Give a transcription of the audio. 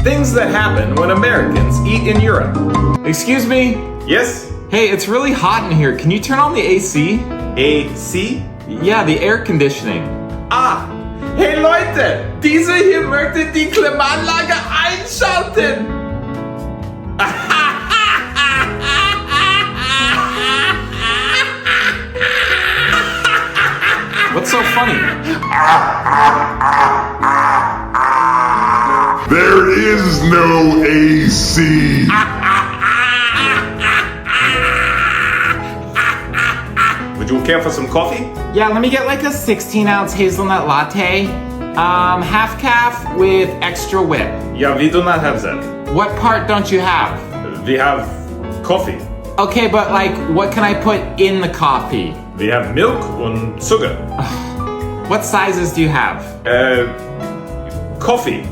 Things that happen when Americans eat in Europe. Excuse me? Yes? Hey, it's really hot in here. Can you turn on the AC? AC? Yeah, the air conditioning. Ah! Hey Leute! Diese hier möchte die Klimaanlage einschalten! What's so funny? There is no AC. Would you care for some coffee? Yeah, let me get like a 16-ounce hazelnut latte. Half calf with extra whip. Yeah, we do not have that. What part don't you have? We have coffee. Okay, but like, what can I put in the coffee? We have milk und Zucker. What sizes do you have? Coffee.